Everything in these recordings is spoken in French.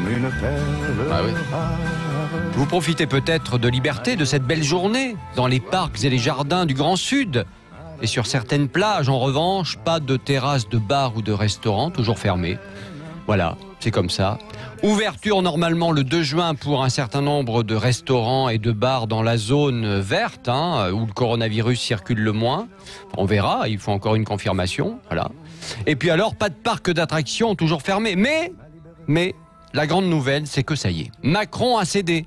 une perle rare. Vous profitez peut-être de liberté de cette belle journée dans les parcs et les jardins du Grand Sud. Et sur certaines plages, en revanche, pas de terrasses de bars ou de restaurants, toujours fermées. Voilà, c'est comme ça. Ouverture normalement le 2 juin pour un certain nombre de restaurants et de bars dans la zone verte, où le coronavirus circule le moins. On verra, il faut encore une confirmation. Voilà. Et puis alors, pas de parc d'attractions, toujours fermé. Mais, la grande nouvelle, c'est que ça y est. Macron a cédé.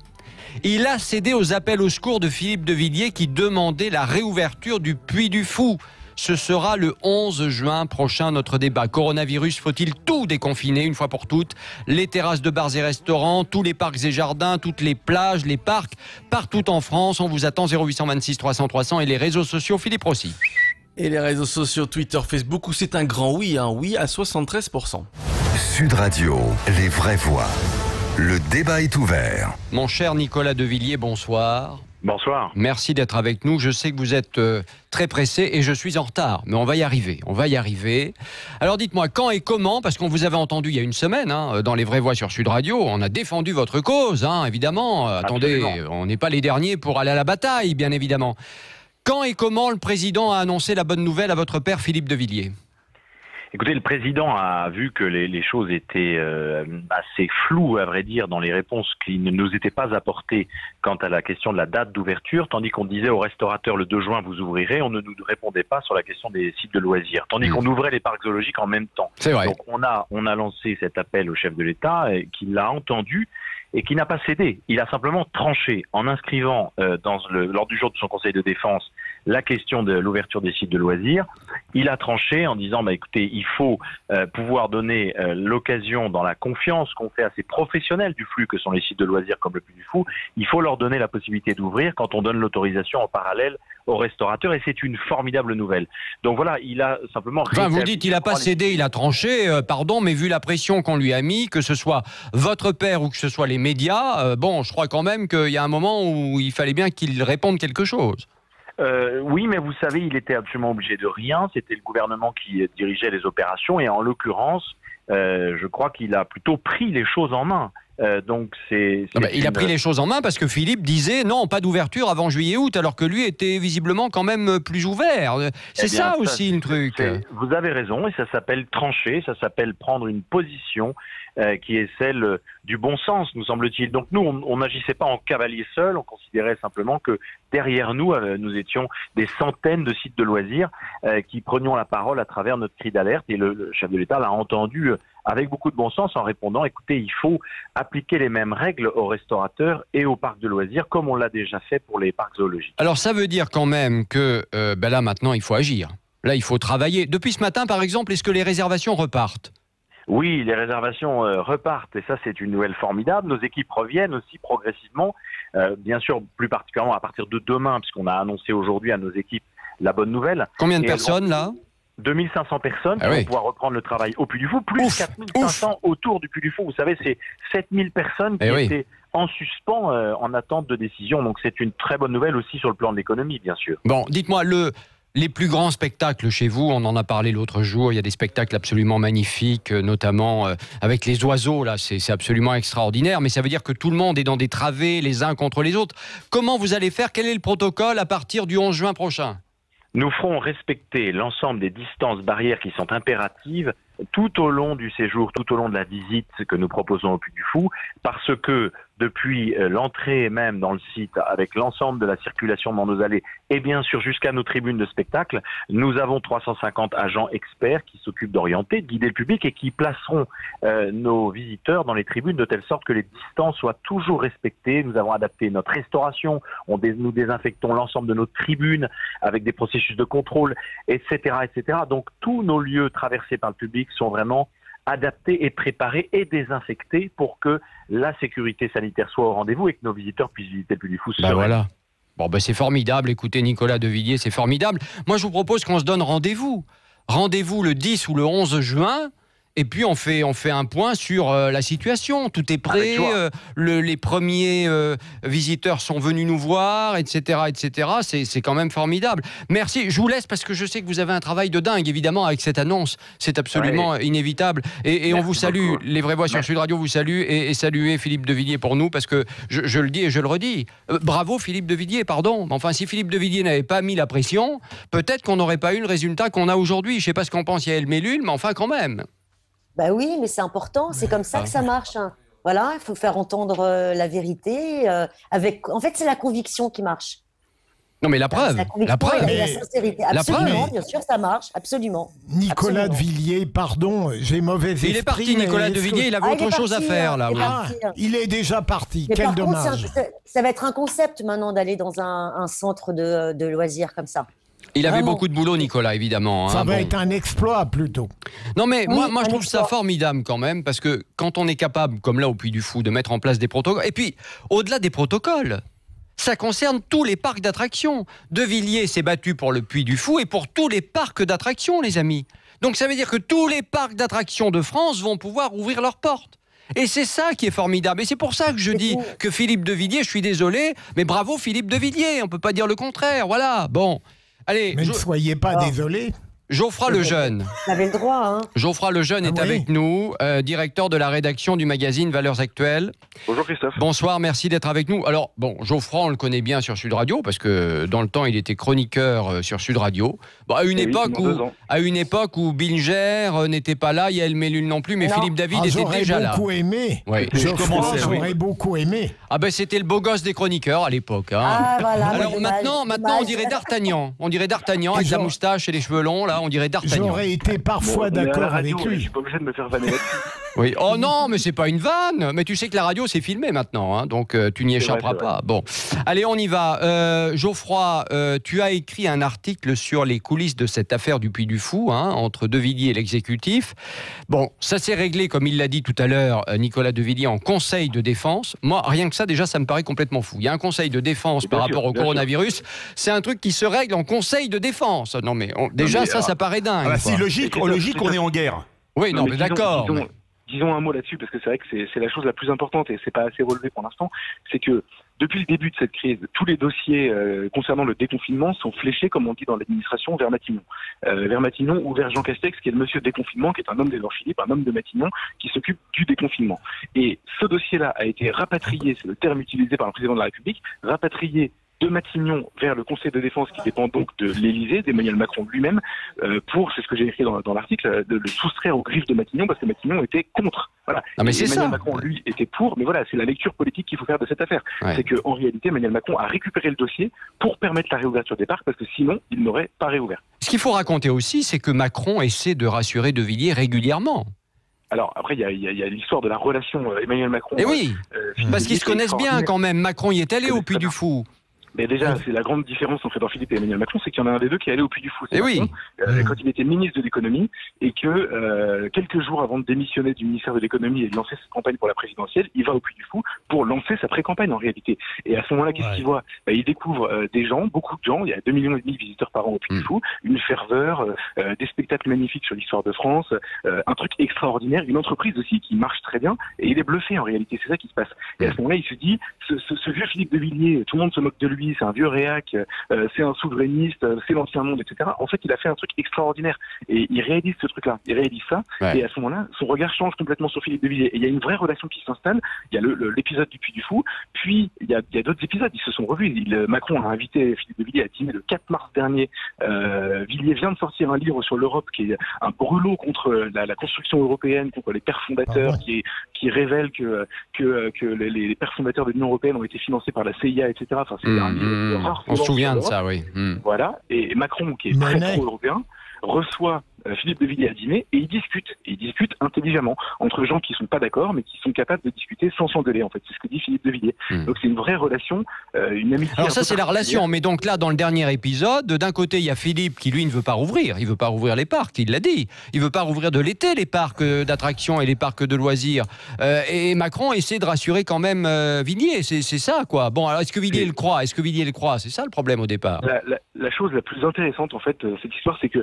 Il a cédé aux appels au secours de Philippe de Villiers qui demandait la réouverture du Puy du Fou. Ce sera le 11 juin prochain notre débat. Coronavirus, faut-il tout déconfiner une fois pour toutes? Les terrasses de bars et restaurants, tous les parcs et jardins, toutes les plages, les parcs, partout en France. On vous attend 0826 300 300 et les réseaux sociaux. Philippe Rossi. Et les réseaux sociaux, Twitter, Facebook, où c'est un grand oui, un oui à 73%. Sud Radio, les vraies voix. Le débat est ouvert. Mon cher Nicolas de Villiers, bonsoir. Bonsoir. Merci d'être avec nous. Je sais que vous êtes très pressé et je suis en retard, mais on va y arriver. Alors dites-moi, quand et comment, parce qu'on vous avait entendu il y a une semaine, dans Les Vraies Voix sur Sud Radio, on a défendu votre cause, évidemment. Attendez, on n'est pas les derniers pour aller à la bataille, bien évidemment. Quand et comment le président a annoncé la bonne nouvelle à votre père Philippe de Villiers? Écoutez, le président a vu que les choses étaient assez floues, à vrai dire, dans les réponses qui ne nous étaient pas apportées quant à la question de la date d'ouverture, tandis qu'on disait aux restaurateurs le 2 juin vous ouvrirez, on ne nous répondait pas sur la question des sites de loisirs, tandis qu'on ouvrait les parcs zoologiques en même temps. C'est vrai. Donc on a lancé cet appel au chef de l'État qui l'a entendu et qui n'a pas cédé. Il a simplement tranché en inscrivant lors du jour de son conseil de défense la question de l'ouverture des sites de loisirs. Il a tranché en disant écoutez, il faut pouvoir donner l'occasion dans la confiance qu'on fait à ces professionnels du flux que sont les sites de loisirs comme le Puy du Fou, il faut leur donner la possibilité d'ouvrir quand on donne l'autorisation en parallèle aux restaurateurs et c'est une formidable nouvelle. Donc voilà, il a simplement... Enfin, vous dites il n'a pas cédé, il a tranché, pardon, mais vu la pression qu'on lui a mis, que ce soit votre père ou que ce soit les médias, je crois quand même qu'il y a un moment où il fallait bien qu'il réponde quelque chose. Oui, mais vous savez, il était absolument obligé de rien. C'était le gouvernement qui dirigeait les opérations et en l'occurrence, je crois qu'il a plutôt pris les choses en main. Il a pris les choses en main parce que Philippe disait non, pas d'ouverture avant juillet-août, alors que lui était visiblement quand même plus ouvert. C'est ça aussi le truc. Vous avez raison, et ça s'appelle trancher, ça s'appelle prendre une position qui est celle du bon sens, nous semble-t-il. Donc nous, on n'agissait pas en cavalier seul, on considérait simplement que derrière nous, nous étions des centaines de sites de loisirs qui prenions la parole à travers notre cri d'alerte, et le chef de l'État l'a entendu avec beaucoup de bon sens en répondant, écoutez, il faut appliquer les mêmes règles aux restaurateurs et aux parcs de loisirs, comme on l'a déjà fait pour les parcs zoologiques. Alors ça veut dire quand même que là maintenant il faut agir, là il faut travailler. Depuis ce matin par exemple, est-ce que les réservations repartent ? Oui, les réservations repartent et ça c'est une nouvelle formidable. Nos équipes reviennent aussi progressivement, bien sûr plus particulièrement à partir de demain, puisqu'on a annoncé aujourd'hui à nos équipes la bonne nouvelle. Combien de personnes là ? 2500 personnes qui vont pouvoir reprendre le travail au Puy du Fou, plus 4500 autour du Puy du Fou. Vous savez, c'est 7000 personnes qui étaient en suspens en attente de décision. Donc c'est une très bonne nouvelle aussi sur le plan de l'économie, bien sûr. Bon, dites-moi, les plus grands spectacles chez vous, on en a parlé l'autre jour, il y a des spectacles absolument magnifiques, notamment avec les oiseaux, là, c'est absolument extraordinaire, mais ça veut dire que tout le monde est dans des travées les uns contre les autres. Comment vous allez faire ? Quel est le protocole à partir du 11 juin prochain ? Nous ferons respecter l'ensemble des distances barrières qui sont impératives tout au long du séjour, tout au long de la visite que nous proposons au Puy du Fou, parce que depuis l'entrée même dans le site, avec l'ensemble de la circulation dans nos allées, et bien sûr jusqu'à nos tribunes de spectacle, nous avons 350 agents experts qui s'occupent d'orienter, de guider le public et qui placeront nos visiteurs dans les tribunes de telle sorte que les distances soient toujours respectées. Nous avons adapté notre restauration, nous désinfectons l'ensemble de nos tribunes avec des processus de contrôle, etc., etc. Donc tous nos lieux traversés par le public sont vraiment adaptés et préparés et désinfectés pour que la sécurité sanitaire soit au rendez-vous et que nos visiteurs puissent visiter le Puy du Fou. Voilà. Bon, c'est formidable. Écoutez, Nicolas de Villiers, c'est formidable. Moi, je vous propose qu'on se donne rendez-vous. Rendez-vous le 10 ou le 11 juin et puis on fait un point sur la situation. Tout est prêt, les premiers visiteurs sont venus nous voir, etc. etc. C'est quand même formidable. Merci, je vous laisse parce que je sais que vous avez un travail de dingue, évidemment, avec cette annonce. C'est absolument inévitable. Et on vous salue, les vraies voix sur Sud Radio vous saluent, et saluez Philippe de Villiers pour nous, parce que je le dis et je le redis. Bravo Philippe de Villiers, pardon. Enfin, si Philippe de Villiers n'avait pas mis la pression, peut-être qu'on n'aurait pas eu le résultat qu'on a aujourd'hui. Je ne sais pas ce qu'en pense Yael Mellul, mais enfin quand même. Bah oui, mais c'est important, c'est comme ça que ça marche. Hein. Voilà, il faut faire entendre la vérité. En fait, c'est la conviction qui marche. Non, mais la preuve. La preuve. Et la sincérité. Absolument, bien sûr, ça marche, absolument. Nicolas Absolument. de Villiers, pardon, j'ai mauvais esprit. Il est parti, Nicolas de Villiers, il avait autre chose à faire, là. Il est déjà parti, mais quel par contre, dommage. ça va être un concept maintenant d'aller dans un centre de loisirs comme ça. Il avait Vraiment. beaucoup de boulot, Nicolas, évidemment. Ça va être un exploit, plutôt. Non, mais Oui, moi je trouve ça exploit. formidable quand même, parce que quand on est capable, comme là au Puy du Fou, de mettre en place des protocoles, et puis, au-delà des protocoles, ça concerne tous les parcs d'attractions. De Villiers s'est battu pour le Puy du Fou et pour tous les parcs d'attractions, les amis. Donc ça veut dire que tous les parcs d'attractions de France vont pouvoir ouvrir leurs portes. Et c'est ça qui est formidable. Et c'est pour ça que je dis que Philippe de Villiers, je suis désolé, mais bravo Philippe de Villiers, on ne peut pas dire le contraire. Voilà, bon. Allez, Mais ne soyez pas désolé. Geoffroy Lejeune. Vous avez le droit, hein. Geoffroy Lejeune est avec nous, directeur de la rédaction du magazine Valeurs Actuelles. Bonjour Christophe. Bonsoir, merci d'être avec nous. Alors, bon, Geoffroy, on le connaît bien sur Sud Radio, parce que dans le temps, il était chroniqueur sur Sud Radio. Bon, à une époque où Bilger n'était pas là, Yael Mellul non plus, mais Philippe David était déjà là. J'aurais beaucoup aimé. Oui. J'aurais beaucoup aimé. Ah ben, c'était le beau gosse des chroniqueurs à l'époque. Hein. Ah, voilà. Alors dommage, maintenant, on dirait D'Artagnan. On dirait D'Artagnan avec la moustache et les cheveux longs, là, on dirait D'Artagnan. J'aurais été parfois d'accord avec lui. Je suis pas obligé de me faire vanner là-dessus. Oui. Oh non, mais c'est pas une vanne. Mais tu sais que la radio, c'est filmé maintenant, hein, donc tu n'y échapperas pas. Bon, allez, on y va. Geoffroy, tu as écrit un article sur les coulisses de cette affaire du Puy du Fou, hein, entre De Villiers et l'exécutif. Bon, ça s'est réglé, comme il l'a dit tout à l'heure, Nicolas de Villiers, en conseil de défense. Moi, rien que ça, déjà, ça me paraît complètement fou. Il y a un conseil de défense par rapport au coronavirus. C'est un truc qui se règle en conseil de défense. Non, mais déjà, ça paraît dingue. Ah bah, si, logique, on est en guerre. Oui, non, mais d'accord. Disons un mot là-dessus, parce que c'est vrai que c'est la chose la plus importante et c'est pas assez relevé pour l'instant. C'est que depuis le début de cette crise, tous les dossiers concernant le déconfinement sont fléchés, comme on dit dans l'administration, vers Matignon. Vers Matignon ou vers Jean Castex, qui est le monsieur déconfinement, qui est un homme d'Édouard Philippe, un homme de Matignon, qui s'occupe du déconfinement. Et ce dossier-là a été rapatrié, c'est le terme utilisé par le président de la République, rapatrié de Matignon vers le Conseil de défense qui dépend donc de l'Élysée, d'Emmanuel Macron lui-même, pour, c'est ce que j'ai écrit dans l'article, de le soustraire aux griffes de Matignon parce que Matignon était contre. Voilà. Non, mais c'est Emmanuel ça. Macron, lui, était pour, mais voilà, c'est la lecture politique qu'il faut faire de cette affaire. Ouais. C'est qu'en réalité, Emmanuel Macron a récupéré le dossier pour permettre la réouverture des parcs parce que sinon, il n'aurait pas réouvert. Ce qu'il faut raconter aussi, c'est que Macron essaie de rassurer De Villiers régulièrement. Alors après, il y a l'histoire de la relation Emmanuel Macron. Et oui, parce qu'ils se connaissent bien quand même. Macron y est allé au Puy du Fou. Mais déjà, c'est la grande différence entre Édouard Philippe et Emmanuel Macron, c'est qu'il y en a un des deux qui est allé au Puy du Fou. Et oui. Quand il était ministre de l'économie et que quelques jours avant de démissionner du ministère de l'économie et de lancer sa campagne pour la présidentielle, il va au Puy du Fou pour lancer sa pré-campagne en réalité. Et à ce moment-là, qu'est-ce qu'il voit ? Il découvre des gens, beaucoup de gens. Il y a 2,5 millions de visiteurs par an au Puy du Fou, une ferveur, des spectacles magnifiques sur l'histoire de France, un truc extraordinaire, une entreprise aussi qui marche très bien. Et il est bluffé en réalité. C'est ça qui se passe. Et à ce moment-là, il se dit, ce vieux Philippe de Villiers, tout le monde se moque de lui, c'est un vieux réac, c'est un souverainiste, c'est l'ancien monde, etc. En fait, il a fait un truc extraordinaire. Et il réalise ce truc-là, il réalise ça. Ouais. Et à ce moment-là, son regard change complètement sur Philippe de Villiers. Et il y a une vraie relation qui s'installe. Il y a l'épisode du Puy du Fou, puis il y a d'autres épisodes, ils se sont revus. Macron a invité Philippe de Villiers à dîner le 4 mars dernier. Villiers vient de sortir un livre sur l'Europe qui est un brûlot contre la construction européenne, contre les pères fondateurs, qui révèle que les pères fondateurs de l'Union européenne ont été financés par la CIA, etc. Enfin, c'est un livre rare. On se souvient de ça, oui. Voilà. Et Macron, qui est très pro-européen, reçoit Philippe de Villiers à dîner et ils discutent intelligemment entre gens qui sont pas d'accord mais qui sont capables de discuter sans s'engueuler en fait, c'est ce que dit Philippe de Villiers. Donc c'est une vraie relation, une amitié. Alors ça c'est la relation, mais donc là dans le dernier épisode, d'un côté il y a Philippe qui lui ne veut pas rouvrir, il veut pas rouvrir les parcs, il l'a dit, il veut pas rouvrir de l'été les parcs d'attractions et les parcs de loisirs, et Macron essaie de rassurer quand même Villiers, c'est ça quoi. Bon alors est-ce que Villiers le croit, c'est ça le problème au départ. la chose la plus intéressante en fait, cette histoire, c'est que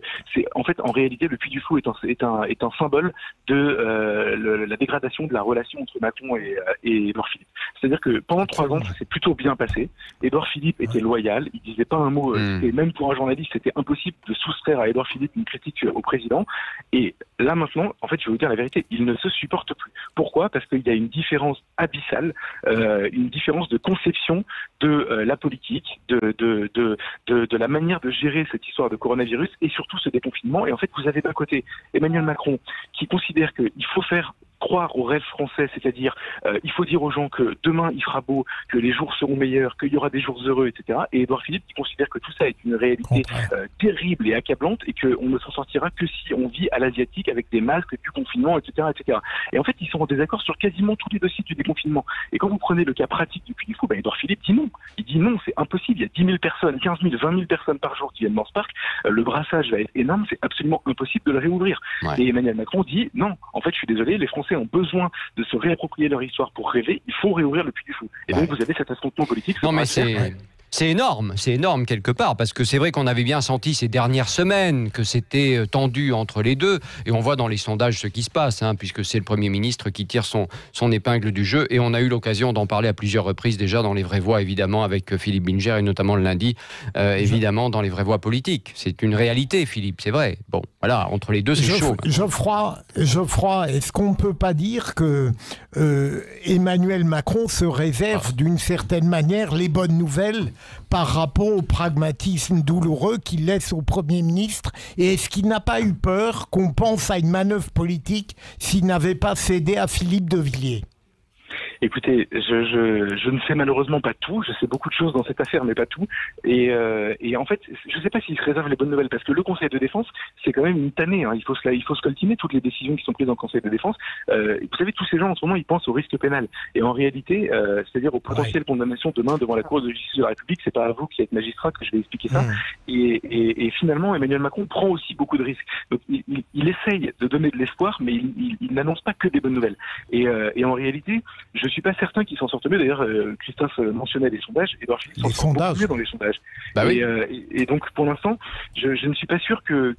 en réalité le Puy du Fou est un symbole de la dégradation de la relation entre Macron et Édouard Philippe. C'est-à-dire que pendant 3 ans, ça s'est plutôt bien passé. Édouard Philippe était loyal, il disait pas un mot. Même pour un journaliste, c'était impossible de soustraire à Édouard Philippe une critique au président. Et là maintenant, en fait, je vais vous dire la vérité, il ne se supporte plus. Pourquoi ? Parce qu'il y a une différence abyssale, une différence de conception de la politique, de la manière de gérer cette histoire de coronavirus et surtout ce déconfinement. Et en fait, vous avez d'un côté Emmanuel Macron qui considère qu'il faut faire croire aux rêves français, c'est-à-dire il faut dire aux gens que demain il fera beau, que les jours seront meilleurs, qu'il y aura des jours heureux, etc. Et Édouard Philippe qui considère que tout ça est une réalité terrible et accablante et qu'on ne s'en sortira que si on vit à l'asiatique avec des masques, du confinement, etc., etc. Et en fait, ils sont en désaccord sur quasiment tous les dossiers du déconfinement. Et quand vous prenez le cas pratique du Puy du Fou, Édouard Philippe dit non. Il dit non, c'est impossible. Il y a 10 000 personnes, 15 000, 20 000 personnes par jour qui viennent dans ce parc. Le brassage va être énorme, c'est absolument impossible de le réouvrir. Ouais. Et Emmanuel Macron dit non. En fait, je suis désolé, les Français ont besoin de se réapproprier leur histoire pour rêver. Il faut réouvrir le Puy du Fou. Et donc, vous avez cet affrontement politique. Non, mais c'est énorme quelque part, parce que c'est vrai qu'on avait bien senti ces dernières semaines que c'était tendu entre les deux, et on voit dans les sondages ce qui se passe, puisque c'est le Premier ministre qui tire son épingle du jeu, et on a eu l'occasion d'en parler à plusieurs reprises déjà dans les vraies voix, évidemment, avec Philippe Bilger, et notamment le lundi, évidemment, dans les vraies voix politiques. C'est une réalité, Philippe, c'est vrai. Bon, voilà, entre les deux, c'est chaud. Geoffroy, est-ce qu'on ne peut pas dire que Emmanuel Macron se réserve d'une certaine manière les bonnes nouvelles par rapport au pragmatisme douloureux qu'il laisse au Premier ministre? Et est-ce qu'il n'a pas eu peur qu'on pense à une manœuvre politique s'il n'avait pas cédé à Philippe de Villiers? Écoutez, je ne sais malheureusement pas tout. Je sais beaucoup de choses dans cette affaire, mais pas tout. Et en fait, je ne sais pas s'il se réserve les bonnes nouvelles, parce que le Conseil de défense, c'est quand même une tannée. Il faut se coltiner toutes les décisions qui sont prises dans le Conseil de défense. Vous savez, tous ces gens en ce moment, ils pensent au risque pénal. Et en réalité, c'est-à-dire aux potentielles condamnations demain devant la Cour de justice de la République, c'est pas à vous qui êtes magistrat que je vais expliquer ça. Et finalement, Emmanuel Macron prend aussi beaucoup de risques. Donc, il essaye de donner de l'espoir, mais il n'annonce pas que des bonnes nouvelles. Et en réalité, je suis pas certain qu'ils s'en sortent mieux. D'ailleurs, Christophe mentionnait les sondages. Édouard Philippe s'en sort beaucoup mieux dans les sondages. Bah oui. Et donc, pour l'instant, je ne suis pas sûr que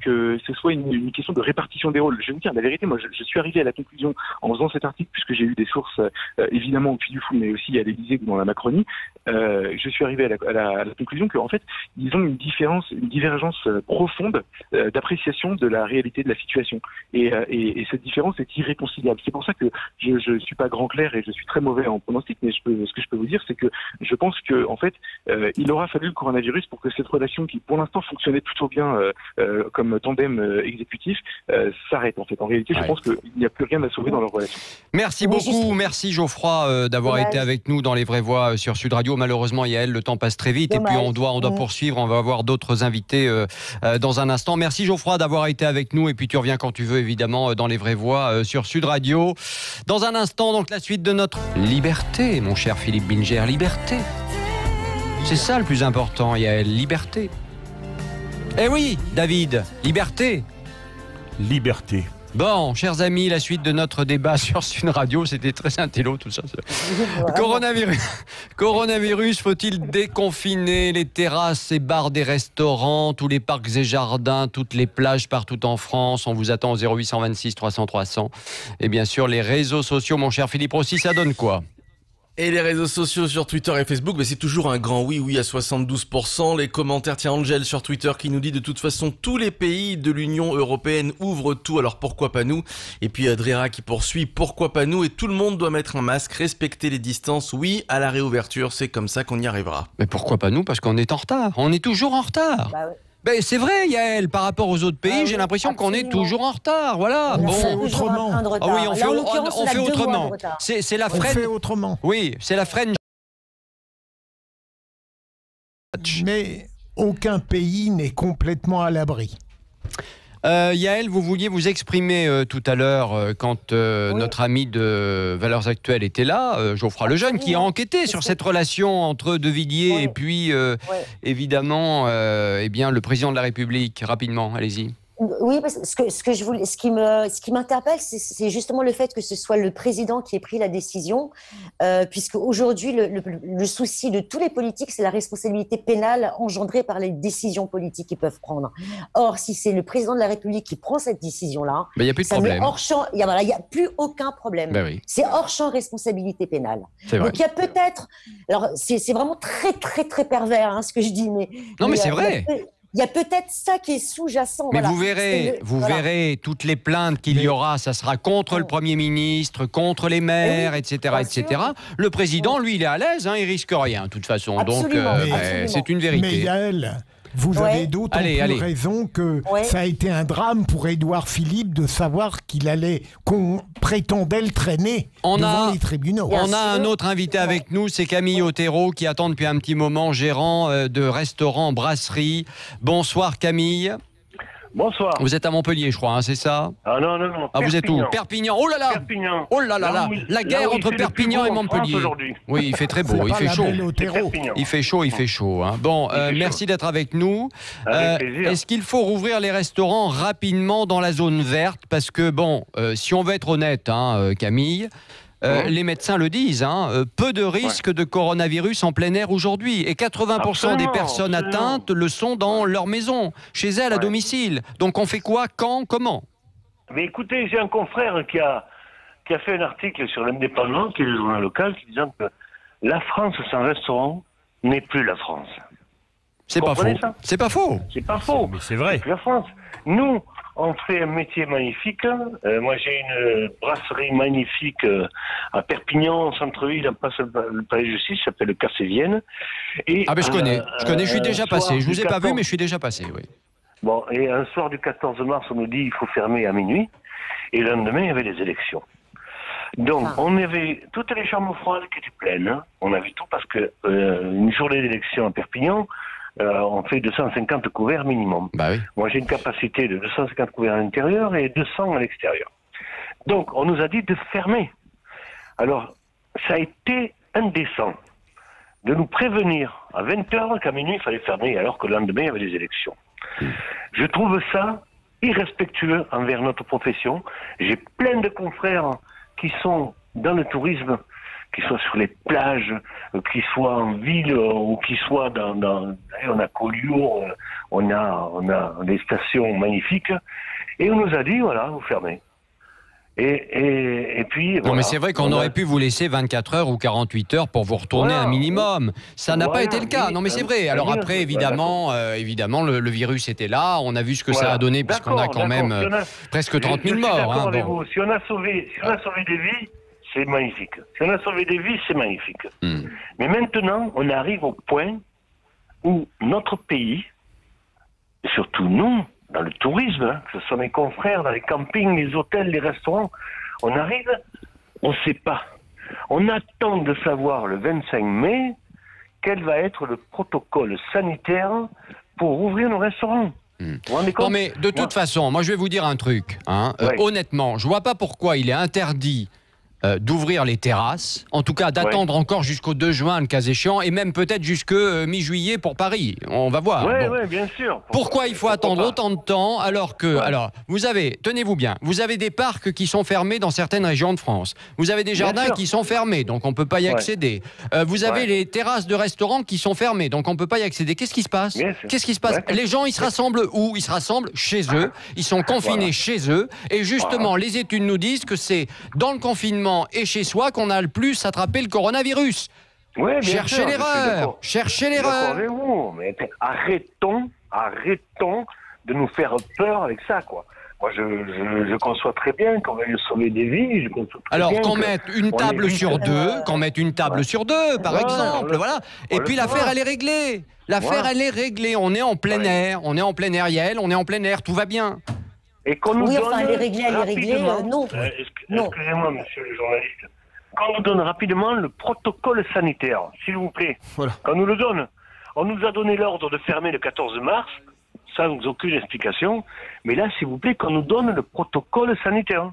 ce soit une question de répartition des rôles. Je vais vous dire la vérité. Moi, je suis arrivé à la conclusion en faisant cet article, puisque j'ai eu des sources évidemment au Puy du Fou, mais aussi à l'Élysée ou dans la Macronie. Je suis arrivé à la conclusion qu'en fait, ils ont une divergence profonde d'appréciation de la réalité de la situation. Et cette différence est irréconciliable. C'est pour ça que je suis pas grand clair et je suis très mauvais en pronostic, mais ce que je peux vous dire, c'est que je pense que en fait, il aura fallu le coronavirus pour que cette relation qui, pour l'instant, fonctionnait plutôt bien comme tandem exécutif, s'arrête. En fait, en réalité, je pense qu'il n'y a plus rien à sauver dans leur relation. Merci beaucoup, merci Geoffroy d'avoir été avec nous dans les vraies voix sur Sud Radio. Malheureusement, Yael, le temps passe très vite et puis on doit poursuivre. On va avoir d'autres invités dans un instant. Merci Geoffroy d'avoir été avec nous et puis tu reviens quand tu veux, évidemment, dans les vraies voix sur Sud Radio. Dans un instant, donc la suite de notre liberté, mon cher Philippe Bilger, liberté. C'est ça le plus important, Yael, liberté. Eh oui, David, liberté. Liberté. Bon, chers amis, la suite de notre débat sur Sud Radio, c'était très intello tout ça. Coronavirus, faut-il déconfiner les terrasses et bars des restaurants, tous les parcs et jardins, toutes les plages partout en France? On vous attend au 0826 300 300. Et bien sûr, les réseaux sociaux, mon cher Philippe Rossi, ça donne quoi? Et les réseaux sociaux sur Twitter et Facebook, c'est toujours un grand oui à 72%. Les commentaires, tiens, Angel sur Twitter qui nous dit de toute façon tous les pays de l'Union Européenne ouvrent tout, alors pourquoi pas nous? Et puis Drera qui poursuit, pourquoi pas nous? Et tout le monde doit mettre un masque, respecter les distances, oui à la réouverture, c'est comme ça qu'on y arrivera. Mais pourquoi pas nous? Parce qu'on est en retard, on est toujours en retard. Bah ouais. Ben, c'est vrai, Yael, par rapport aux autres pays, j'ai l'impression qu'on est toujours en retard. Voilà. On fait autrement. Ah oui, on fait autrement. C'est la French. On fait autrement. Oui, c'est la French. Mais aucun pays n'est complètement à l'abri. Yael, vous vouliez vous exprimer tout à l'heure quand notre ami de Valeurs Actuelles était là, Geoffroy Lejeune, qui a enquêté sur cette relation entre De Villiers et puis évidemment eh bien, le président de la République. Rapidement, allez-y. Oui, parce que ce qui m'interpelle, c'est justement le fait que ce soit le président qui ait pris la décision, puisque aujourd'hui, le souci de tous les politiques, c'est la responsabilité pénale engendrée par les décisions politiques qu'ils peuvent prendre. Or, si c'est le président de la République qui prend cette décision-là, il n'y a plus de problème. Hors champ, il y a plus aucun problème. Oui. C'est hors champ responsabilité pénale. Donc il y a peut-être, alors c'est vraiment très très très pervers hein, ce que je dis, mais c'est vrai. Il y a peut-être ça qui est sous-jacent. Mais voilà. vous verrez toutes les plaintes qu'il y aura, ça sera contre le Premier ministre, contre les maires, etc., etc. Le président, lui, il est à l'aise, hein, il risque rien, de toute façon. Absolument, donc, c'est une vérité. Mais Yael, vous avez d'autant plus raison que ça a été un drame pour Édouard Philippe de savoir qu'on prétendait le traîner devant les tribunaux. On a un autre invité avec nous, c'est Camille Otero, qui attend depuis un petit moment, gérant de restaurant brasserie. Bonsoir Camille. Bonsoir. Vous êtes à Montpellier, je crois, hein, c'est ça? Ah non. Ah, vous êtes où? Perpignan. Oh là là. Perpignan. Oh là là là. La guerre entre Perpignan et Montpellier. Oui, il fait très beau, il fait chaud. Il fait chaud. Hein. Bon, merci d'être avec nous. Est-ce qu'il faut rouvrir les restaurants rapidement dans la zone verte? Parce que, si on veut être honnête, hein, Camille, les médecins le disent, hein, peu de risques de coronavirus en plein air aujourd'hui. Et 80% des personnes atteintes le sont dans leur maison, chez elles, à domicile. Donc on fait quoi, quand, comment? Mais écoutez, j'ai un confrère qui a fait un article sur l'Indépendant, qui est le journal local, qui disant que la France sans restaurant n'est plus la France. C'est pas faux. C'est pas faux. C'est pas faux. Mais c'est vrai. C'est plus la France. Nous, on fait un métier magnifique. Moi, j'ai une brasserie magnifique à Perpignan, en centre-ville, en face le palais de justice, ça s'appelle le Café Vienne. Et, je connais, je suis déjà passé. Je vous ai pas vu, mais je suis déjà passé, oui. Bon, et un soir du 14 mars, on nous dit il faut fermer à minuit. Et le lendemain, il y avait les élections. Donc, on avait toutes les chambres froides qui étaient pleines. Hein. On avait tout parce que une journée d'élection à Perpignan, on fait 250 couverts minimum. Bah oui. Moi, j'ai une capacité de 250 couverts à l'intérieur et 200 à l'extérieur. Donc, on nous a dit de fermer. Alors, ça a été indécent de nous prévenir à 20h qu'à minuit, il fallait fermer, alors que le lendemain, il y avait des élections. Je trouve ça irrespectueux envers notre profession. J'ai plein de confrères qui sont dans le tourisme, qui soient sur les plages, qui soient en ville ou qui soient on a Collioure, on a des stations magnifiques, et on nous a dit voilà, vous fermez. Et puis non, mais c'est vrai qu'on aurait pu vous laisser 24 heures ou 48 heures pour vous retourner un minimum. Ça n'a pas été le cas. Non, mais c'est vrai. Alors après, évidemment, le virus était là. On a vu ce que ça a donné, puisqu'on a quand même presque 30 000 morts. Hein, bon. Si on a sauvé des vies, c'est magnifique. Si on a sauvé des vies, c'est magnifique. Mais maintenant, on arrive au point où notre pays, et surtout nous, dans le tourisme, hein, que ce soit mes confrères, dans les campings, les hôtels, les restaurants, on arrive, on ne sait pas. On attend de savoir le 25 mai quel va être le protocole sanitaire pour ouvrir nos restaurants. Non mais de toute façon, moi je vais vous dire un truc. Hein. Honnêtement, je vois pas pourquoi il est interdit d'ouvrir les terrasses, en tout cas d'attendre encore jusqu'au 2 juin le cas échéant, et même peut-être jusque mi-juillet pour Paris. On va voir. Oui, bien sûr. Pourquoi il faut attendre autant de temps alors que... Alors, vous avez, tenez-vous bien, vous avez des parcs qui sont fermés dans certaines régions de France. Vous avez des jardins qui sont fermés, donc on ne peut pas y accéder. Vous avez les terrasses de restaurants qui sont fermées, donc on ne peut pas y accéder. Qu'est-ce qui se passe? Qu'est-ce qui se passe? Les gens, ils se rassemblent où? Ils se rassemblent chez eux. Ils sont confinés chez eux. Et justement, les études nous disent que c'est dans le confinement et chez soi qu'on a le plus attrapé le coronavirus. Cherchez l'erreur. Cherchez l'erreur. Mais arrêtons de nous faire peur avec ça, quoi. Moi, je conçois très bien qu'on veuille sauver des vies. Alors qu'on mette une table sur deux, par exemple, voilà. Et puis l'affaire, elle est réglée. L'affaire, elle est réglée. On est en plein air. On est en plein air, Yael. On est en plein air. Tout va bien. Et qu'on nous donne elle est réglée, non. Excusez-moi, monsieur le journaliste. Qu'on nous donne rapidement le protocole sanitaire, s'il vous plaît. Voilà. Qu'on nous le donne. On nous a donné l'ordre de fermer le 14 mars, sans aucune explication. Mais là, s'il vous plaît, qu'on nous donne le protocole sanitaire.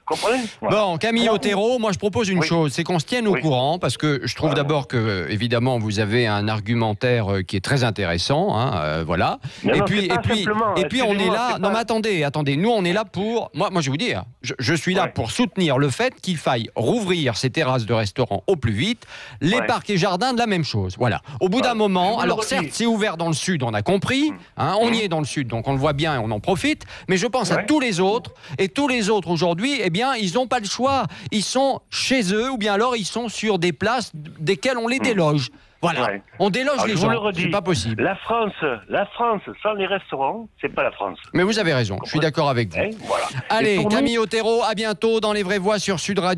comprenez? Voilà. Bon, Camille Otero, moi je propose une chose, c'est qu'on se tienne au courant, parce que je trouve d'abord que, évidemment, vous avez un argumentaire qui est très intéressant, hein, voilà. Mais Et non, puis on est là. Non, mais attendez, nous on est là pour. Moi je vais vous dire, je suis là pour soutenir le fait qu'il faille rouvrir ces terrasses de restaurants au plus vite, les parcs et jardins de la même chose. Voilà. Au bout d'un moment, alors certes, c'est ouvert dans le sud, on a compris, hein, on y est dans le sud, donc on le voit bien et on en profite, mais je pense à tous les autres, et tous les autres aujourd'hui, eh bien, ils n'ont pas le choix. Ils sont chez eux, ou bien alors ils sont sur des places desquelles on les déloge. Voilà, on déloge les gens, c'est pas possible. La France sans les restaurants, c'est pas la France. Mais vous avez raison, je suis d'accord avec vous. Voilà. Allez, Camille Otero, à bientôt dans Les Vraies Voix sur Sud Radio.